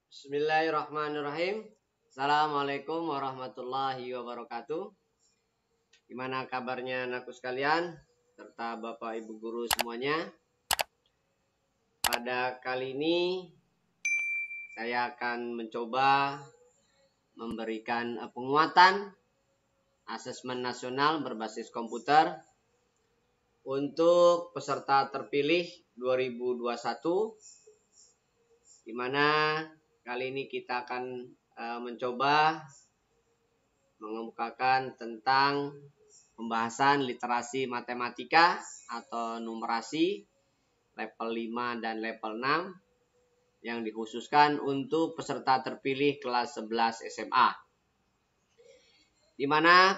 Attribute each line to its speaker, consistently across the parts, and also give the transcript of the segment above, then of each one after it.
Speaker 1: Bismillahirrahmanirrahim. Assalamualaikum warahmatullahi wabarakatuh. Gimana kabarnya anakku sekalian, serta Bapak Ibu Guru semuanya? Pada kali ini saya akan mencoba memberikan penguatan asesmen nasional berbasis komputer untuk peserta terpilih 2021, di mana kali ini kita akan mencoba mengemukakan tentang pembahasan literasi matematika atau numerasi level 5 dan level 6 yang dikhususkan untuk peserta terpilih kelas 11 SMA. Di mana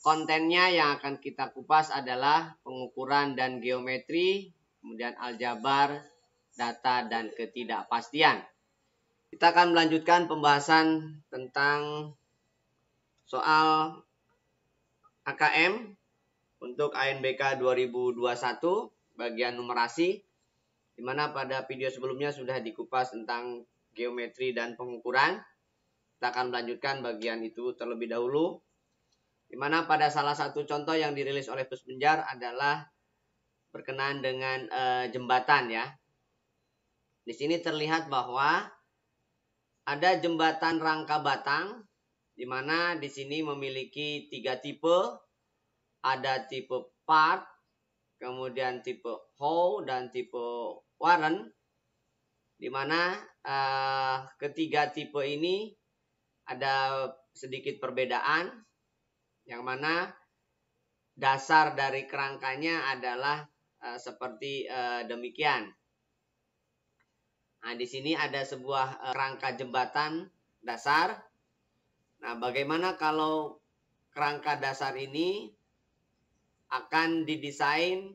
Speaker 1: kontennya yang akan kita kupas adalah pengukuran dan geometri, kemudian aljabar, data, dan ketidakpastian. Kita akan melanjutkan pembahasan tentang soal AKM untuk ANBK 2021 bagian numerasi, di mana pada video sebelumnya sudah dikupas tentang geometri dan pengukuran. Kita akan melanjutkan bagian itu terlebih dahulu, di mana pada salah satu contoh yang dirilis oleh Puspenjar adalah berkenaan dengan jembatan ya. Di sini terlihat bahwa ada jembatan rangka batang, di mana di sini memiliki 3 tipe. Ada tipe part, kemudian tipe how, dan tipe warren. Di mana ketiga tipe ini ada sedikit perbedaan, yang mana dasar dari kerangkanya adalah seperti demikian. Nah, di sini ada sebuah kerangka jembatan dasar. Nah, bagaimana kalau kerangka dasar ini akan didesain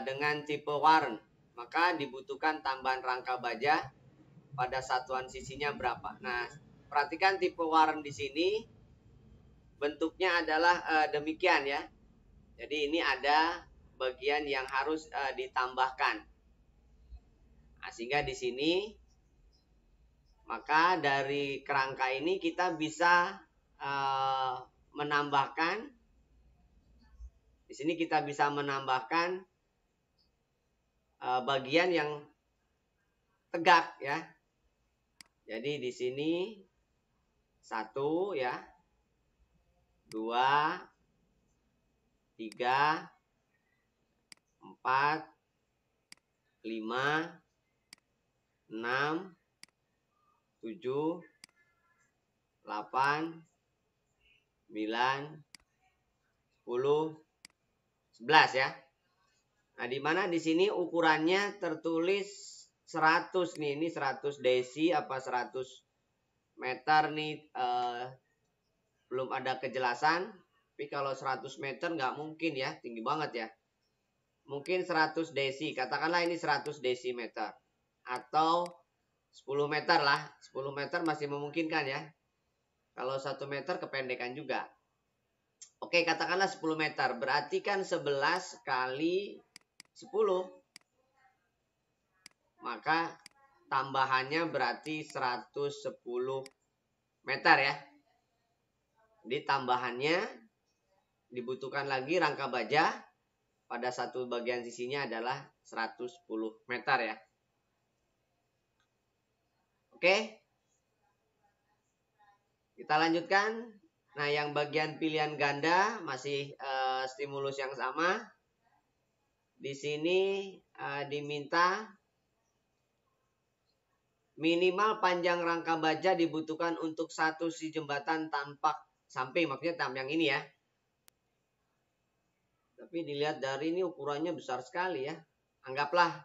Speaker 1: dengan tipe warren? Maka dibutuhkan tambahan rangka baja pada satuan sisinya berapa. Nah, perhatikan tipe warren di sini bentuknya adalah demikian ya. Jadi ini ada bagian yang harus ditambahkan. Nah, sehingga di sini maka dari kerangka ini kita bisa menambahkan. Di sini kita bisa menambahkan bagian yang tegak ya. Jadi di sini 1 ya, 2, 3, 4, 5, 6, 7, 8, 9, 10, 11 ya. Nah, di mana di sini ukurannya tertulis 100 nih. Ini 100 desi apa 100 meter nih, belum ada kejelasan. Tapi kalau 100 meter nggak mungkin ya, tinggi banget ya. Mungkin 100 desi, katakanlah ini 100 desimeter. Atau 10 meter lah. 10 meter masih memungkinkan ya. Kalau 1 meter kependekan juga. Oke, katakanlah 10 meter. Berarti kan 11 kali 10. Maka tambahannya berarti 110 meter ya. Jadi tambahannya dibutuhkan lagi rangka baja pada satu bagian sisinya adalah 110 meter ya. Oke. Kita lanjutkan. Nah, yang bagian pilihan ganda masih stimulus yang sama. Di sini diminta minimal panjang rangka baja dibutuhkan untuk satu si jembatan tampak samping. Maksudnya yang ini ya. Tapi dilihat dari ini ukurannya besar sekali ya. Anggaplah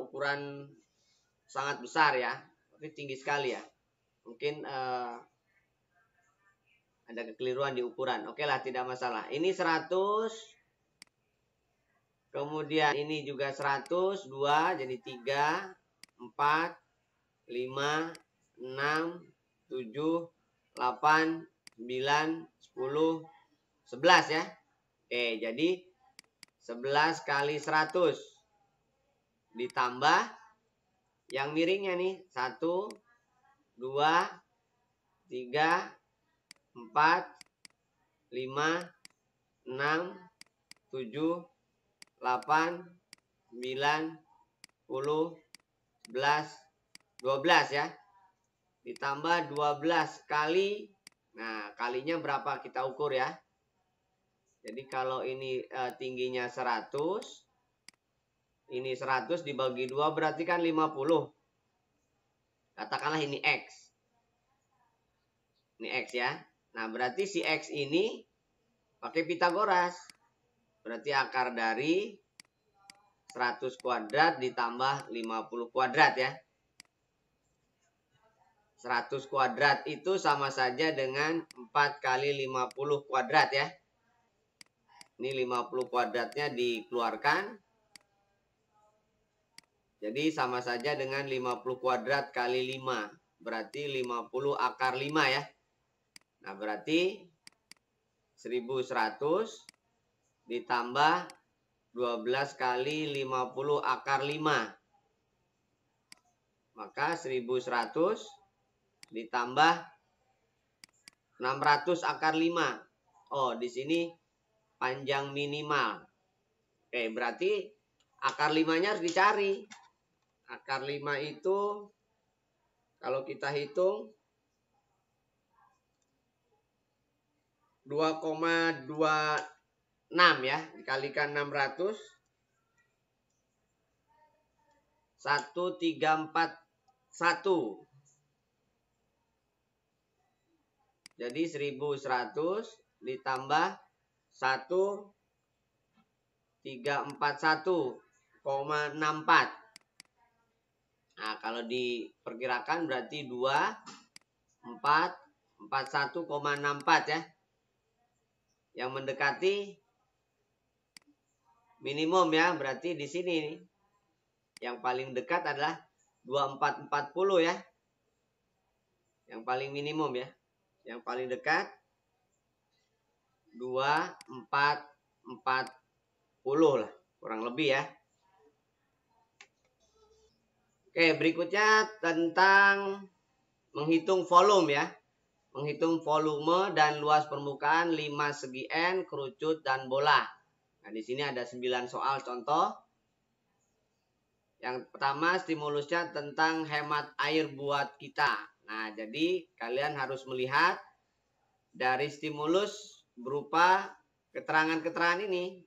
Speaker 1: ukuran sangat besar ya. Tapi tinggi sekali ya. Mungkin ada kekeliruan di ukuran. Oke lah, tidak masalah. Ini 100. Kemudian ini juga 100. 2 jadi 3, 4, 5, 6, 7, 8, 9, 10, 11 ya. Oke, jadi 11 kali 100 ditambah Yang miringnya nih 1, 2, 3, 4, 5, 6, 7, 8, 9, 10, 11, 12 ya. Ditambah 12 kali. Nah, kalinya berapa kita ukur ya. Jadi kalau ini tingginya 100, ini 100 dibagi 2 berarti kan 50. Katakanlah ini X. Ini X ya. Nah, berarti si X ini pakai Pitagoras. Berarti akar dari 100 kuadrat ditambah 50 kuadrat ya. 100 kuadrat itu sama saja dengan 4 kali 50 kuadrat ya. Ini 50 kuadratnya dikeluarkan. Jadi sama saja dengan 50 kuadrat kali 5. Berarti 50 akar 5 ya. Nah berarti 1100 ditambah 12 kali 50 akar 5. Maka 1100 ditambah 600 akar 5. Oh di sini panjang minimal. Oke berarti akar 5-nya harus dicari. Akar 5 itu kalau kita hitung 2,26 ya, dikalikan 600 1341. Jadi 1100 ditambah 1341,64. Nah, kalau diperkirakan berarti 2441,64 ya. Yang mendekati minimum ya, berarti di sini nih. Yang paling dekat adalah 2440 ya. Yang paling minimum ya. Yang paling dekat 2440 lah, kurang lebih ya. Oke, berikutnya tentang menghitung volume ya. Menghitung volume dan luas permukaan 5 segi N, kerucut dan bola. Nah, di sini ada 9 soal contoh. Yang pertama stimulusnya tentang hemat air buat kita. Nah, jadi kalian harus melihat dari stimulus berupa keterangan-keterangan ini.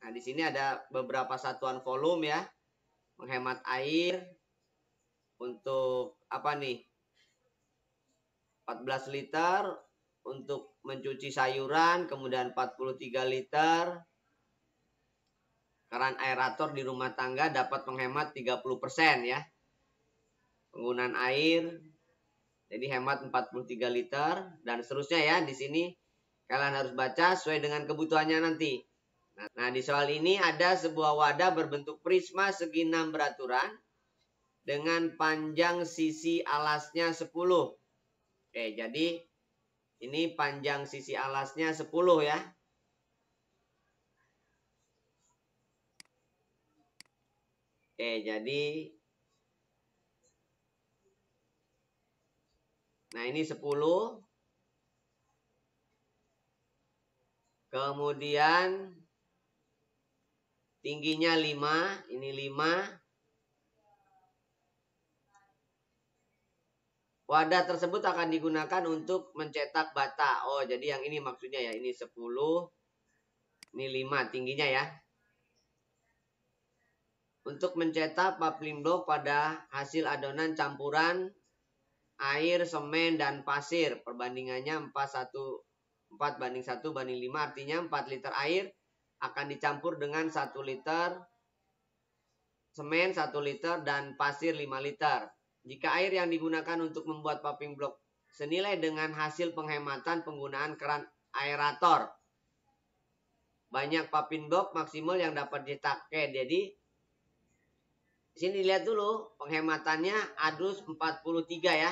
Speaker 1: Nah, di sini ada beberapa satuan volume ya. Menghemat air untuk apa nih? 14 liter untuk mencuci sayuran, kemudian 43 liter. Keran aerator di rumah tangga dapat menghemat 30% ya. Penggunaan air jadi hemat 43 liter dan seterusnya ya. Di sini kalian harus baca sesuai dengan kebutuhannya nanti. Nah, di soal ini ada sebuah wadah berbentuk prisma segi 6 beraturan dengan panjang sisi alasnya 10. Oke, jadi ini panjang sisi alasnya 10 ya. Oke, jadi nah ini 10. Kemudian tingginya 5, ini 5. Wadah tersebut akan digunakan untuk mencetak bata. Oh, jadi yang ini maksudnya ya. Ini 10. Ini 5 tingginya ya. Untuk mencetak papling block pada hasil adonan campuran air, semen, dan pasir. Perbandingannya 4:1 artinya 4 liter air akan dicampur dengan 1 liter semen 1 liter dan pasir 5 liter. Jika air yang digunakan untuk membuat popping block senilai dengan hasil penghematan penggunaan keran aerator, banyak popping block maksimal yang dapat dicetak. Oke, jadi sini lihat dulu penghematannya adus 43 ya.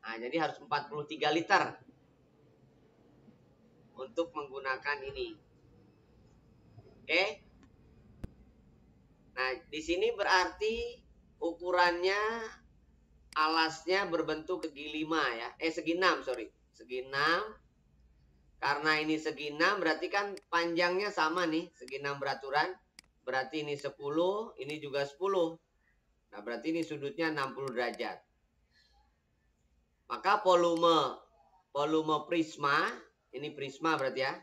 Speaker 1: Nah, jadi harus 43 liter untuk menggunakan ini. Oke. Nah, di sini berarti ukurannya alasnya berbentuk segi 5 ya. Segi 6, sorry. Segi 6. Karena ini segi 6 berarti kan panjangnya sama nih, segi 6 beraturan. Berarti ini 10, ini juga 10. Nah, berarti ini sudutnya 60 derajat. Maka volume prisma, ini prisma berarti ya.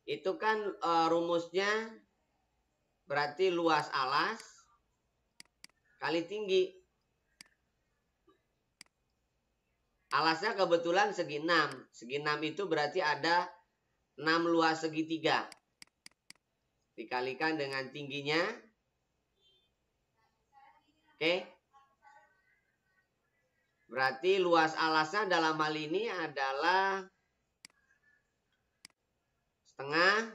Speaker 1: Itu kan rumusnya berarti luas alas kali tinggi. Alasnya kebetulan segi 6. Segi 6 itu berarti ada 6 luas segitiga. Dikalikan dengan tingginya. Oke. Berarti luas alasnya dalam hal ini adalah setengah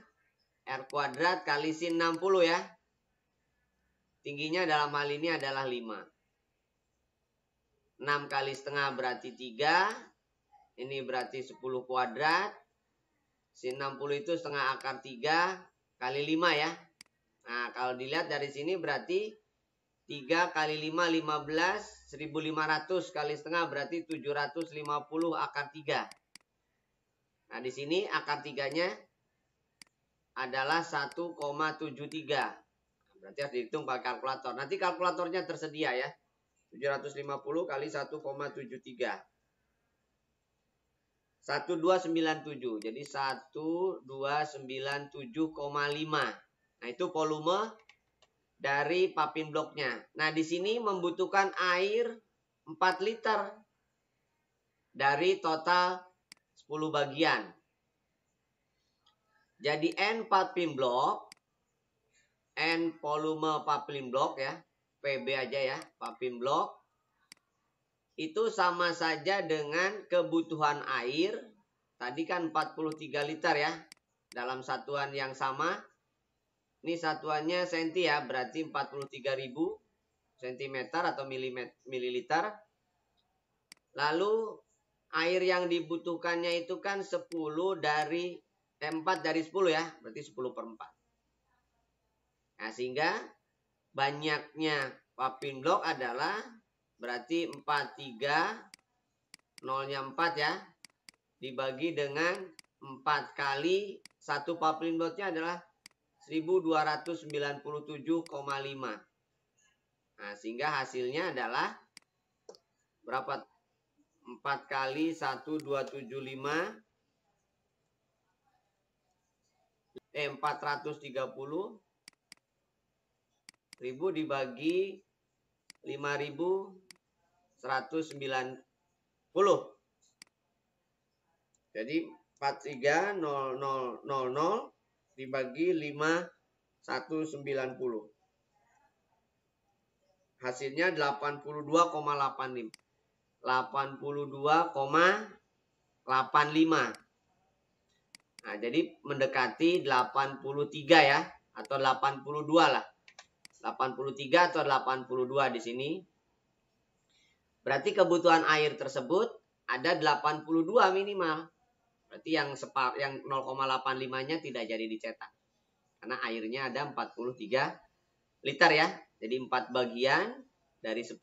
Speaker 1: R kuadrat kali sin 60 ya. Tingginya dalam hal ini adalah 5. 6 kali setengah berarti 3. Ini berarti 10 kuadrat. Sin 60 itu setengah akar 3 kali 5 ya. Nah, kalau dilihat dari sini berarti 3 kali 5, 15. 1500 kali setengah berarti 750 akar 3. Nah, di sini akar 3-nya adalah 1,73. Berarti harus dihitung pakai kalkulator. Nanti kalkulatornya tersedia ya. 750 kali 1,73. 1297. Jadi 1297,5. Nah, itu volume dari pumping blocknya. Nah, di sini membutuhkan air 4 liter dari total 10 bagian. Jadi N pumping block, N volume pumping block ya. PB aja ya, pumping block. Itu sama saja dengan kebutuhan air. Tadi kan 43 liter ya. Dalam satuan yang sama. Ini satuannya senti ya. Berarti 43.000 cm atau mililiter. Lalu air yang dibutuhkannya itu kan 4 dari 10 ya. Berarti 10/4. Nah, sehingga banyaknya pumping block adalah berarti 43, nolnya 4 ya. Dibagi dengan 4 kali 1 pumping blocknya adalah 1297,5. Nah, sehingga hasilnya adalah berapa? 4 kali 1275. 430. 1000 dibagi 5190. Jadi 430000 dibagi 5190. Hasilnya 82,85. 82,85. Nah, jadi mendekati 83 ya, atau 82 lah. 83 atau 82 di sini. Berarti kebutuhan air tersebut ada 82 minimal. Berarti yang 0,85-nya tidak jadi dicetak. Karena airnya ada 43 liter ya. Jadi 4 bagian dari 10.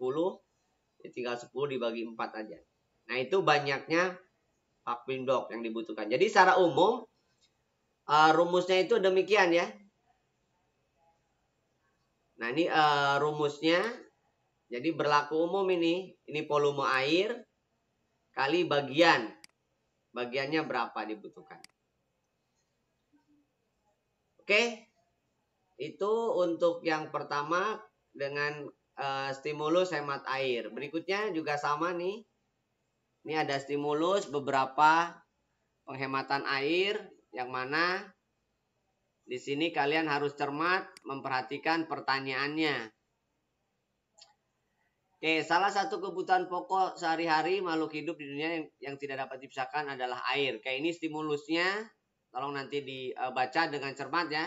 Speaker 1: Tinggal 10 dibagi 4 aja. Nah, itu banyaknya pumping block yang dibutuhkan. Jadi secara umum rumusnya itu demikian ya. Nah, ini rumusnya. Jadi berlaku umum ini. Ini volume air kali bagian. Bagiannya berapa dibutuhkan. Oke. Itu untuk yang pertama dengan stimulus hemat air. Berikutnya juga sama nih. Ini ada stimulus beberapa penghematan air. Yang mana di sini kalian harus cermat memperhatikan pertanyaannya. Oke, salah satu kebutuhan pokok sehari-hari makhluk hidup di dunia yang tidak dapat dipisahkan adalah air. Kayak ini stimulusnya, tolong nanti dibaca dengan cermat ya.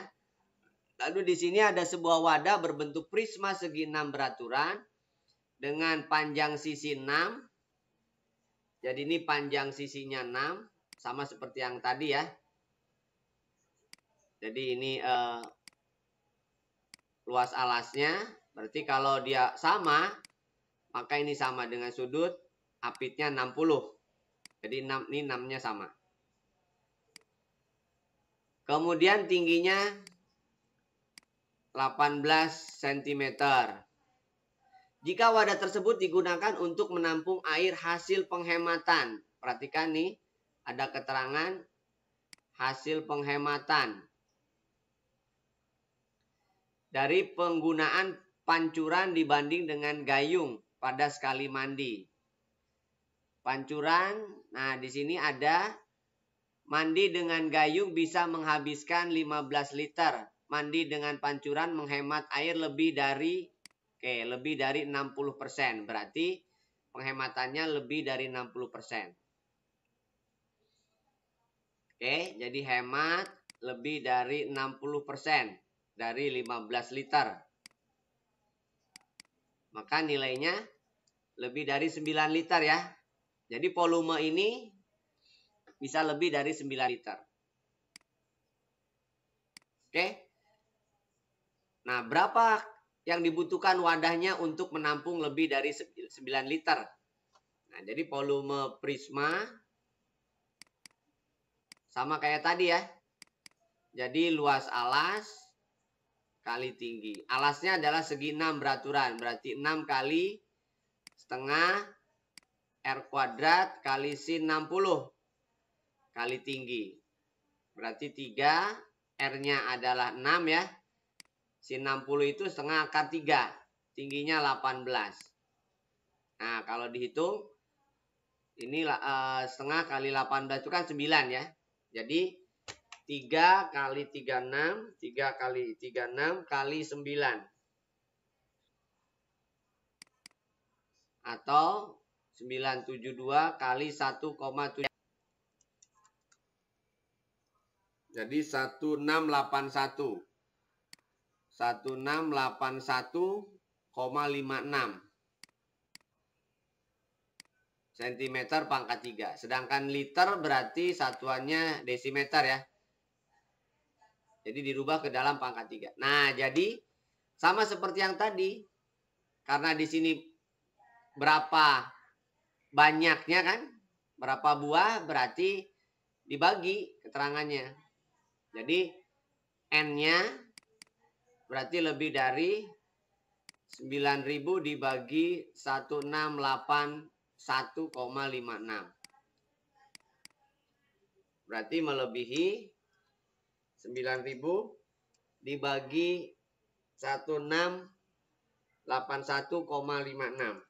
Speaker 1: Lalu di sini ada sebuah wadah berbentuk prisma segi 6 beraturan dengan panjang sisi 6. Jadi ini panjang sisinya 6, sama seperti yang tadi ya. Jadi ini luas alasnya Berarti kalau dia sama, maka ini sama dengan sudut apitnya 60. Jadi 6, ini 6-nya sama. Kemudian tingginya 18 cm. Jika wadah tersebut digunakan untuk menampung air hasil penghematan. Perhatikan nih, ada keterangan hasil penghematan dari penggunaan pancuran dibanding dengan gayung pada sekali mandi. Pancuran, nah di sini ada mandi dengan gayung bisa menghabiskan 15 liter. Mandi dengan pancuran menghemat air lebih dari 60%. Berarti penghematannya lebih dari 60%. Oke, jadi hemat lebih dari 60% dari 15 liter. Maka nilainya lebih dari 9 liter ya. Jadi volume ini bisa lebih dari 9 liter. Oke. Nah, berapa yang dibutuhkan wadahnya untuk menampung lebih dari 9 liter? Nah, jadi volume prisma sama kayak tadi ya. Jadi luas alas kali tinggi. Alasnya adalah segi 6 beraturan. Berarti 6 kali setengah R kuadrat kali sin 60 kali tinggi. Berarti 3. R-nya adalah 6 ya. Sin 60 itu setengah akar 3. Tingginya 18. Nah kalau dihitung. Ini setengah kali 18 itu kan 9 ya. Jadi 3 kali 36, 3 kali 36 kali 9. Atau 972 kali 1,7. Jadi 1681. 1681,56 cm pangkat 3. Sedangkan liter berarti satuannya desimeter ya. Jadi dirubah ke dalam pangkat 3. Nah, jadi sama seperti yang tadi. Karena di sini berapa banyaknya kan? Berapa buah berarti dibagi keterangannya. Jadi N-nya berarti lebih dari 9.000 dibagi 1681,56. Berarti melebihi 9.000 dibagi 1681,56.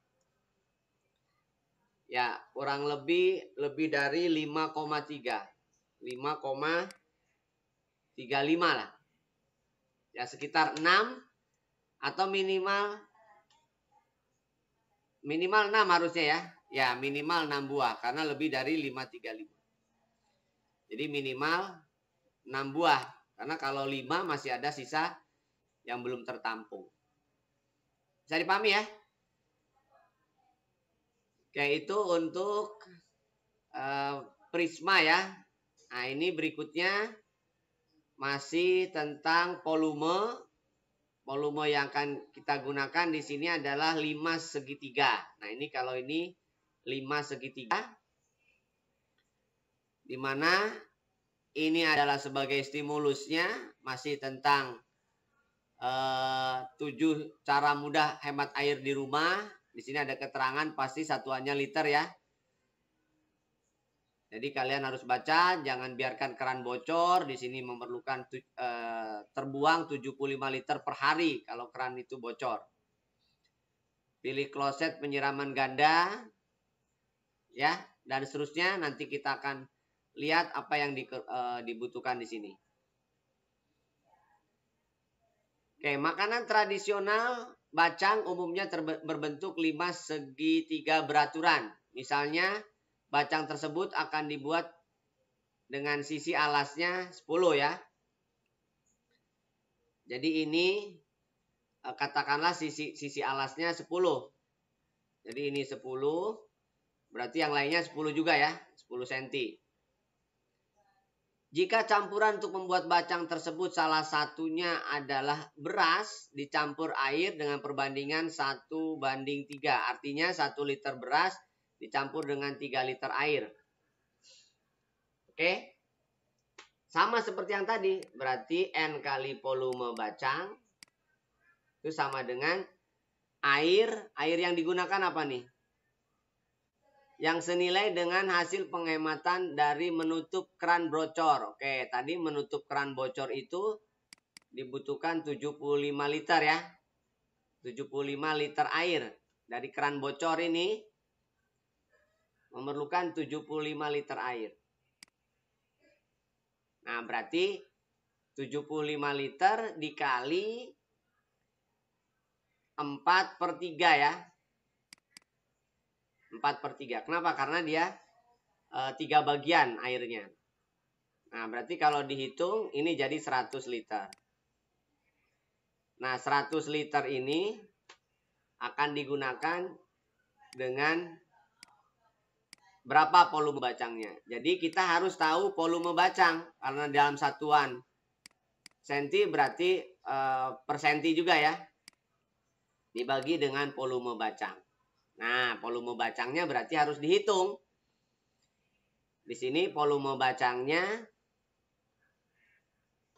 Speaker 1: Ya, kurang lebih dari 5,3. 5,35 lah. Ya, sekitar 6 atau minimal 6 harusnya ya. Ya, minimal 6 buah karena lebih dari 535. Jadi minimal 6 buah. Karena kalau 5 masih ada sisa yang belum tertampung. Bisa dipahami ya? Oke, itu untuk prisma ya. Nah, ini berikutnya masih tentang volume. Volume yang akan kita gunakan di sini adalah 5 segitiga. Nah, ini kalau ini 5 segitiga. Di mana ini adalah sebagai stimulusnya masih tentang 7 cara mudah hemat air di rumah. Di sini ada keterangan pasti satuannya liter ya. Jadi kalian harus baca, jangan biarkan keran bocor. Di sini memerlukan terbuang 75 liter per hari kalau keran itu bocor. Pilih kloset penyiraman ganda ya, dan seterusnya nanti kita akan lihat apa yang dibutuhkan di sini. Oke, makanan tradisional bacang umumnya berbentuk 5 segitiga beraturan. Misalnya, bacang tersebut akan dibuat dengan sisi alasnya 10 ya. Jadi ini katakanlah sisi alasnya 10. Jadi ini 10. Berarti yang lainnya 10 juga ya. 10 cm. Jika campuran untuk membuat bacang tersebut salah satunya adalah beras dicampur air dengan perbandingan 1:3. Artinya 1 liter beras dicampur dengan 3 liter air. Oke. Sama seperti yang tadi. Berarti N kali volume bacang itu sama dengan air. Air yang digunakan apa nih? Yang senilai dengan hasil penghematan dari menutup keran bocor. Oke, tadi menutup keran bocor itu dibutuhkan 75 liter ya. 75 liter air. Dari keran bocor ini memerlukan 75 liter air. Nah, berarti 75 liter dikali 4/3 ya. 4/3. Kenapa? Karena dia 3 bagian airnya. Nah, berarti kalau dihitung ini jadi 100 liter. Nah, 100 liter ini akan digunakan dengan berapa volume bacangnya. Jadi kita harus tahu volume bacang. Karena dalam satuan senti berarti per senti juga ya. Dibagi dengan volume bacang. Nah, volume bacangnya berarti harus dihitung. Di sini volume bacangnya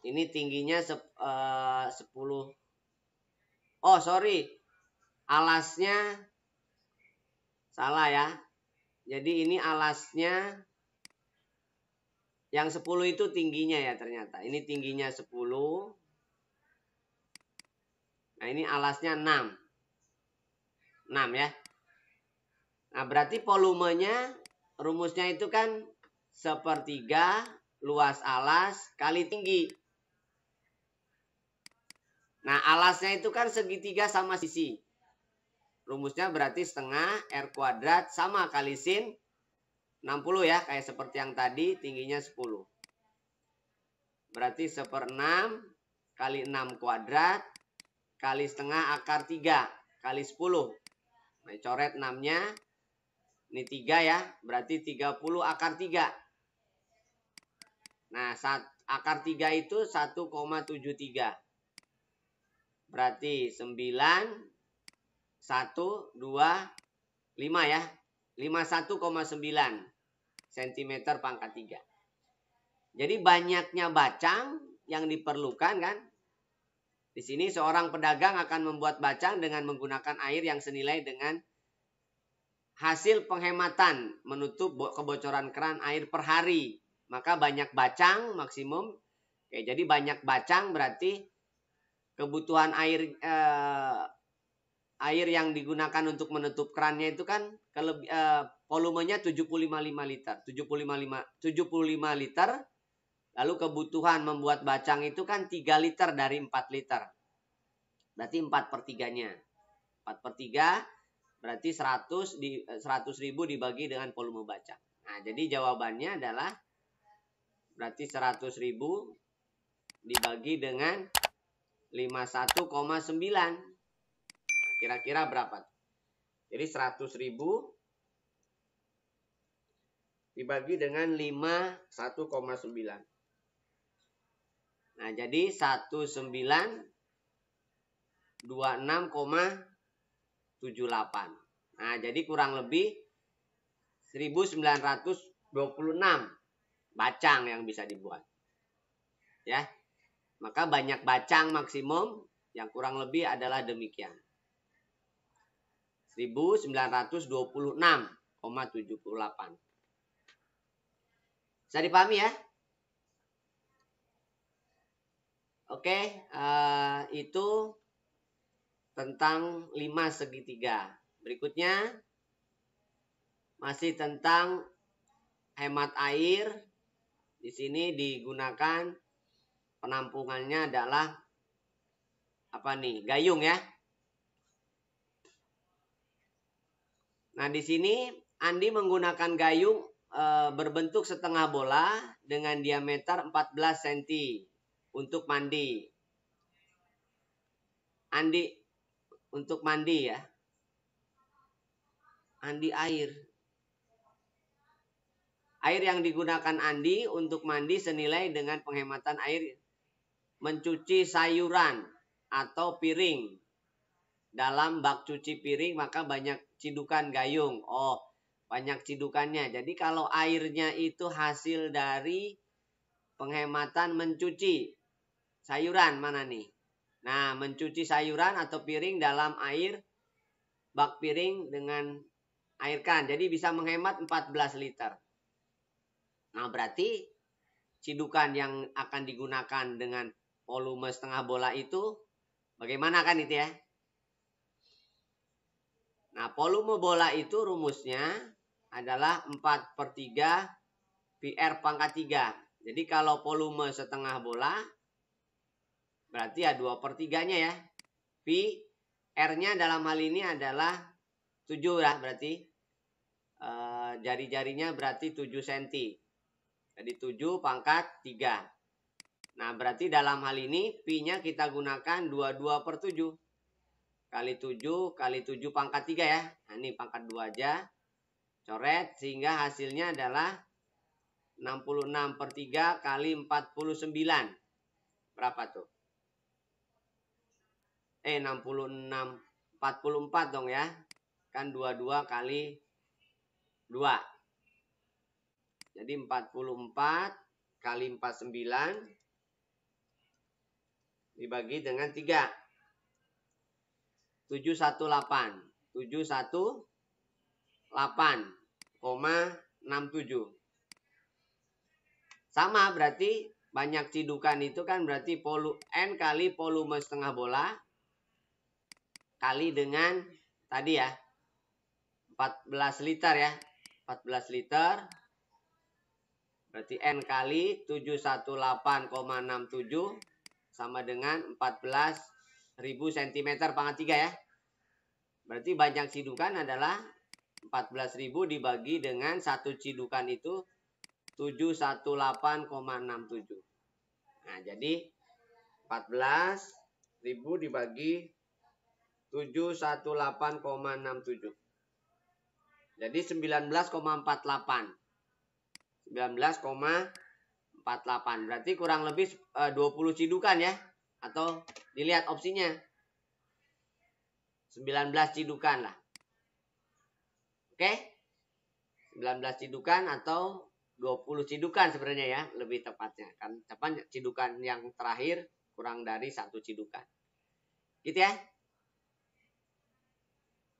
Speaker 1: ini tingginya 10. Oh, sorry. Alasnya salah ya. Jadi ini alasnya yang 10 itu tingginya ya ternyata. Ini tingginya 10. Nah, ini alasnya 6. 6 ya. Nah, berarti volumenya rumusnya itu kan 1/3 luas alas kali tinggi. Nah, alasnya itu kan segitiga sama sisi. Rumusnya berarti setengah R kuadrat sama kali sin 60 ya. Kayak seperti yang tadi tingginya 10. Berarti 1/6 kali 6 kuadrat kali setengah akar 3 kali 10. Nah, coret 6-nya. Ini 3 ya. Berarti 30 akar 3. Nah, akar 3 itu 1,73. Berarti 9, 1, 2, 5 ya. 51,9 cm pangkat 3. Jadi banyaknya bacang yang diperlukan kan. Di sini seorang pedagang akan membuat bacang dengan menggunakan air yang senilai dengan hasil penghematan menutup kebocoran keran air per hari. Maka banyak bacang maksimum. Oke, jadi banyak bacang berarti kebutuhan air yang digunakan untuk menutup kerannya itu kan volumenya 75 liter. 75 liter. Lalu kebutuhan membuat bacang itu kan 3 liter dari 4 liter. Berarti 4/3-nya. 4/3 berarti 100.000 dibagi dengan volume bacang. Nah, jadi jawabannya adalah berarti 100.000 dibagi dengan 51,9. Nah, kira-kira berapa? Jadi 100.000 dibagi dengan 51,9. Nah, jadi 1926,78. Nah, jadi kurang lebih 1926 bacang yang bisa dibuat. Ya. Maka banyak bacang maksimum yang kurang lebih adalah demikian. 1926,78. Bisa dipahami ya? Oke, itu tentang 5 segitiga. Berikutnya masih tentang hemat air. Di sini digunakan penampungannya adalah apa nih? Gayung ya. Nah, di sini Andi menggunakan gayung berbentuk setengah bola dengan diameter 14 cm untuk mandi. Andi untuk mandi ya. Andi air. Air yang digunakan Andi untuk mandi senilai dengan penghematan air mencuci sayuran atau piring. Dalam bak cuci piring maka banyak cidukan gayung. Oh, banyak cidukannya. Jadi kalau airnya itu hasil dari penghematan mencuci sayuran mana nih? Nah, mencuci sayuran atau piring dalam air bak piring dengan air kan. Jadi bisa menghemat 14 liter. Nah, berarti cidukan yang akan digunakan dengan volume setengah bola itu bagaimana kan itu ya? Nah, volume bola itu rumusnya adalah 4/3 PR pangkat 3. Jadi kalau volume setengah bola berarti ya 2/3-nya ya. Pi R-nya dalam hal ini adalah 7 ya berarti. Jari-jarinya berarti 7 cm. Jadi 7 pangkat 3. Nah, berarti dalam hal ini Pi-nya kita gunakan 22/7. Kali 7 kali 7 pangkat 3 ya. Nah, ini pangkat 2 aja. Coret sehingga hasilnya adalah 66/3 kali 49. Berapa tuh? 66, 44 dong ya. Kan 22 kali 2. Jadi 44 kali 49 dibagi dengan 3. 718. 718,67. Sama berarti banyak cidukan itu kan berarti N kali volume setengah bola kali dengan tadi ya 14 liter ya. 14 liter berarti N kali 718,67 sama dengan 14.000 cm pangkat 3 ya. Berarti banyak cidukan adalah 14.000 dibagi dengan satu cidukan itu 718,67. Nah, jadi 14.000 dibagi 718,67. Jadi 19,48. 19,48. Berarti kurang lebih 20 cidukan ya. Atau dilihat opsinya. 19 cidukan lah. Oke? 19 cidukan atau 20 cidukan sebenarnya ya. Lebih tepatnya. Kan cidukan yang terakhir kurang dari 1 cidukan. Gitu ya.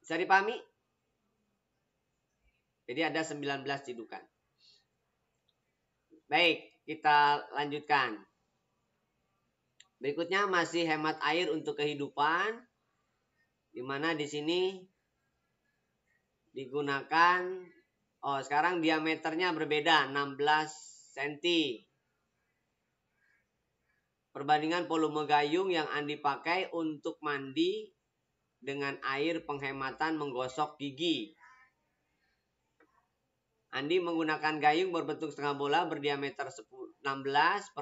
Speaker 1: Bisa dipahami? Jadi ada 19 cidukan. Baik, kita lanjutkan. Berikutnya masih hemat air untuk kehidupan. Di mana di sini digunakan, sekarang diameternya berbeda, 16 cm. Perbandingan volume gayung yang Andi pakai untuk mandi dengan air penghematan menggosok gigi. Andi menggunakan gayung berbentuk setengah bola berdiameter 16.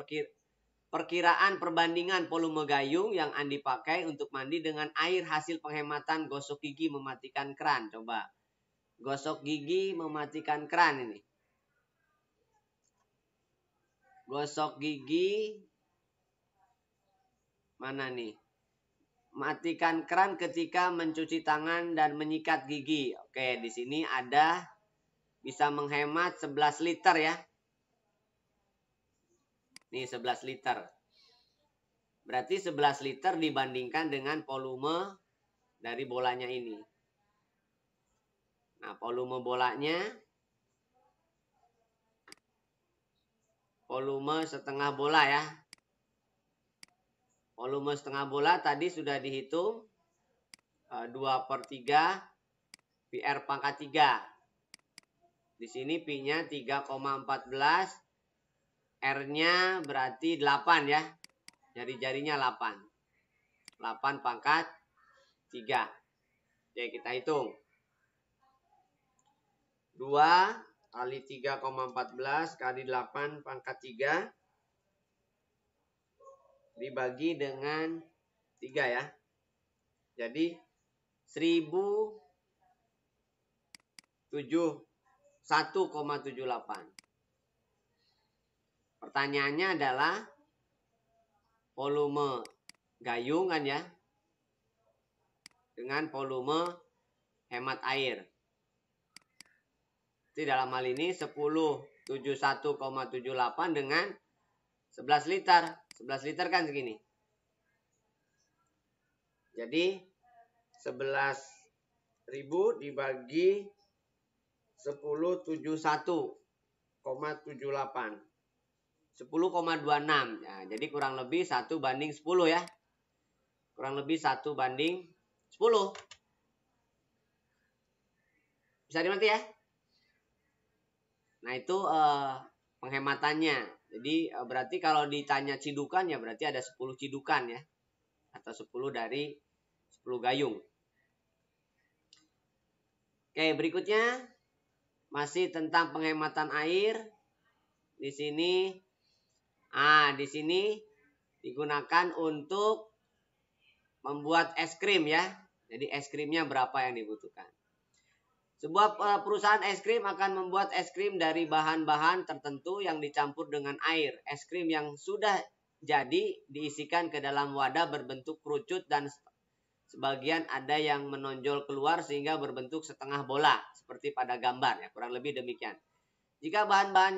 Speaker 1: Perkiraan perbandingan volume gayung yang Andi pakai untuk mandi dengan air hasil penghematan gosok gigi mematikan keran. Coba. Gosok gigi mematikan keran ini. Gosok gigi. Mana nih? Matikan keran ketika mencuci tangan dan menyikat gigi. Oke, di sini ada bisa menghemat 11 liter ya. Nih 11 liter. Berarti 11 liter dibandingkan dengan volume dari bolanya ini. Nah, volume bolanya. Volume setengah bola ya. Volume setengah bola tadi sudah dihitung. 2/3 PR pangkat 3. Di sini Pi-nya 3,14. R-nya berarti 8 ya. Jari-jarinya 8. 8 pangkat 3. Oke, kita hitung. 2 kali 3,14 kali 8 pangkat 3. Dibagi dengan 3 ya. Jadi 1,78. Pertanyaannya adalah volume gayung kan ya, dengan volume hemat air. Jadi dalam hal ini 1071,78 dengan 11 liter. 11 liter kan segini. Jadi 11.000 dibagi 1071,78. 10,26. Nah, jadi kurang lebih 1:10 ya. Kurang lebih 1:10. Bisa dimengerti ya? Nah, itu penghematannya. Jadi berarti kalau ditanya cidukan ya berarti ada 10 cidukan ya. Atau 10 dari 10 gayung. Oke, berikutnya masih tentang penghematan air. Di sini digunakan untuk membuat es krim ya. Jadi es krimnya berapa yang dibutuhkan. Sebuah perusahaan es krim akan membuat es krim dari bahan-bahan tertentu yang dicampur dengan air. Es krim yang sudah jadi diisikan ke dalam wadah berbentuk kerucut dan sebagian ada yang menonjol keluar sehingga berbentuk setengah bola. Seperti pada gambar ya, kurang lebih demikian. Jika bahan-bahan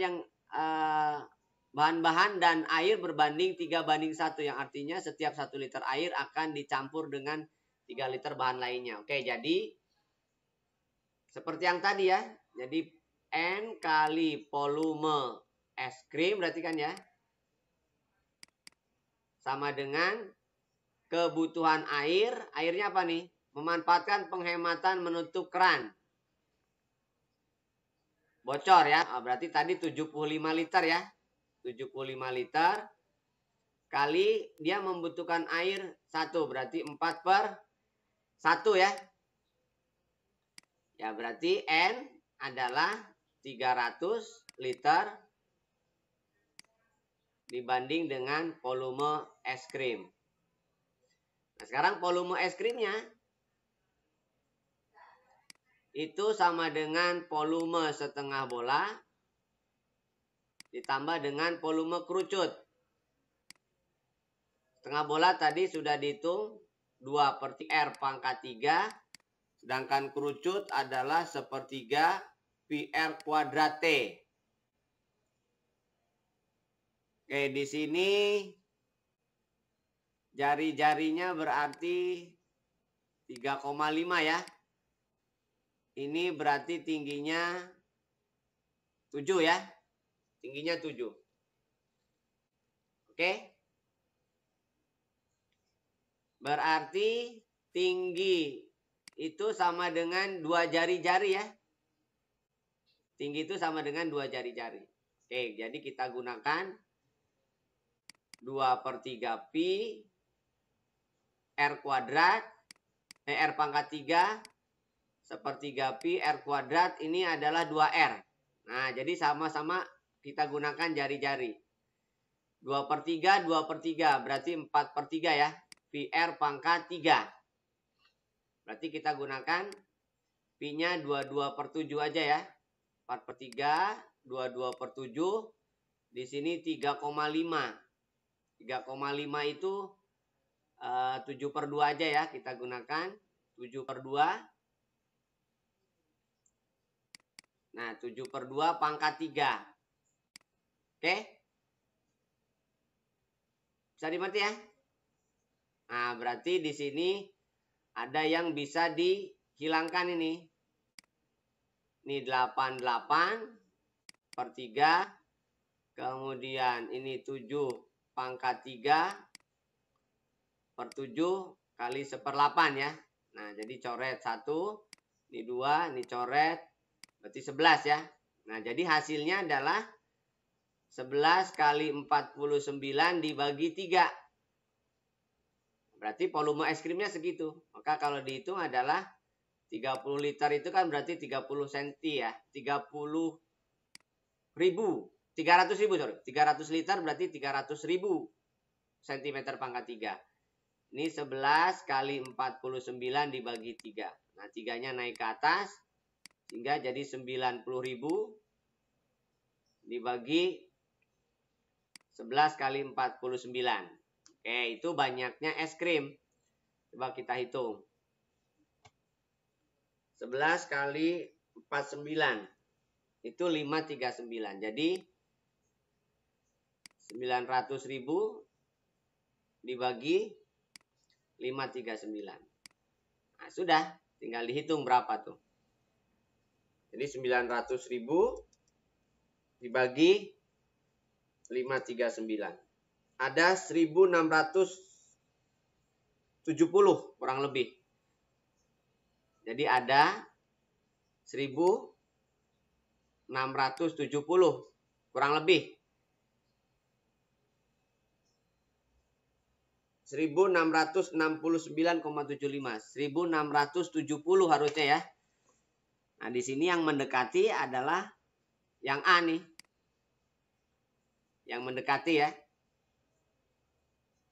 Speaker 1: dan air berbanding 3:1 yang artinya setiap 1 liter air akan dicampur dengan 3 liter bahan lainnya. Oke, jadi seperti yang tadi ya. Jadi N kali volume es krim berarti kan ya. Sama dengan kebutuhan air. Airnya apa nih? Memanfaatkan penghematan menutup keran. Bocor ya. Berarti tadi 75 liter ya. 75 liter. Kali dia membutuhkan air 1. Berarti 4/1 ya. Ya berarti N adalah 300 liter dibanding dengan volume es krim. Nah sekarang volume es krimnya itu sama dengan volume setengah bola ditambah dengan volume kerucut. Setengah bola tadi sudah dihitung 2/R pangkat 3. Sedangkan kerucut adalah 1/3 PR kuadrat T. Oke, di sini jari-jarinya berarti 3,5 ya. Ini berarti tingginya 7 ya. Tingginya 7. Oke. Berarti tinggi itu sama dengan 2 jari-jari ya. Tinggi itu sama dengan 2 jari-jari. Oke, jadi kita gunakan 2/3 pi R kuadrat. R pangkat 3. 1/3 pi R kuadrat. Ini adalah 2R. Nah, jadi sama-sama kita gunakan jari-jari. 2/3, 2/3. Berarti 4/3 ya. Pi R pangkat 3. Berarti kita gunakan pi-nya 22/7 aja ya. 4/3, 22/7. Di sini 3,5. 3,5 itu 7/2 aja ya. Kita gunakan 7/2. Nah, 7/2 pangkat 3. Oke? Bisa dimengerti ya? Nah, berarti di sini ada yang bisa dihilangkan ini. Ini 88/3. Kemudian ini 7 pangkat 3/7 kali 1/8 ya. Nah, jadi coret 1. Ini 2. Ini coret. Berarti 11 ya. Nah, jadi hasilnya adalah 11 kali 49 dibagi 3. Berarti volume es krimnya segitu. Maka kalau dihitung adalah 30 liter itu kan berarti 30 cm ya. 300.000 sorry. 300 liter berarti 300.000 cm pangkat 3. Ini 11 kali 49 dibagi 3. Nah, 3-nya naik ke atas. Sehingga jadi 90.000 dibagi 11 kali 49. Oke, itu banyaknya es krim. Coba kita hitung. 11 kali 49. Itu 539. Jadi 900.000 dibagi 539. Nah, sudah. Tinggal dihitung berapa tuh. Jadi 900.000 dibagi 539. Ada 1670 kurang lebih. Jadi ada 1670 kurang lebih. 1669,75. 1670 harusnya ya. Nah, di sini yang mendekati adalah yang A nih. Yang mendekati ya.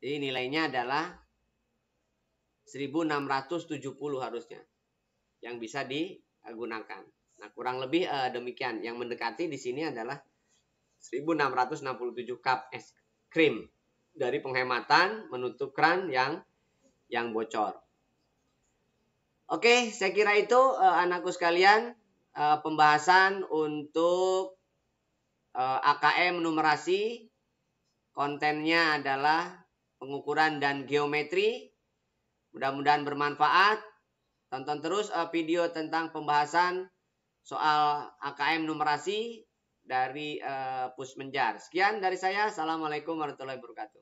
Speaker 1: Jadi nilainya adalah 1670 harusnya. Yang bisa digunakan. Nah, kurang lebih demikian. Yang mendekati di sini adalah 1667 cup es krim. Dari penghematan menutup keran yang bocor. Oke, saya kira itu anakku sekalian pembahasan untuk AKM numerasi. Kontennya adalah pengukuran dan geometri. Mudah-mudahan bermanfaat. Tonton terus video tentang pembahasan soal AKM numerasi dari Pusmenjar. Sekian dari saya. Assalamualaikum warahmatullahi wabarakatuh.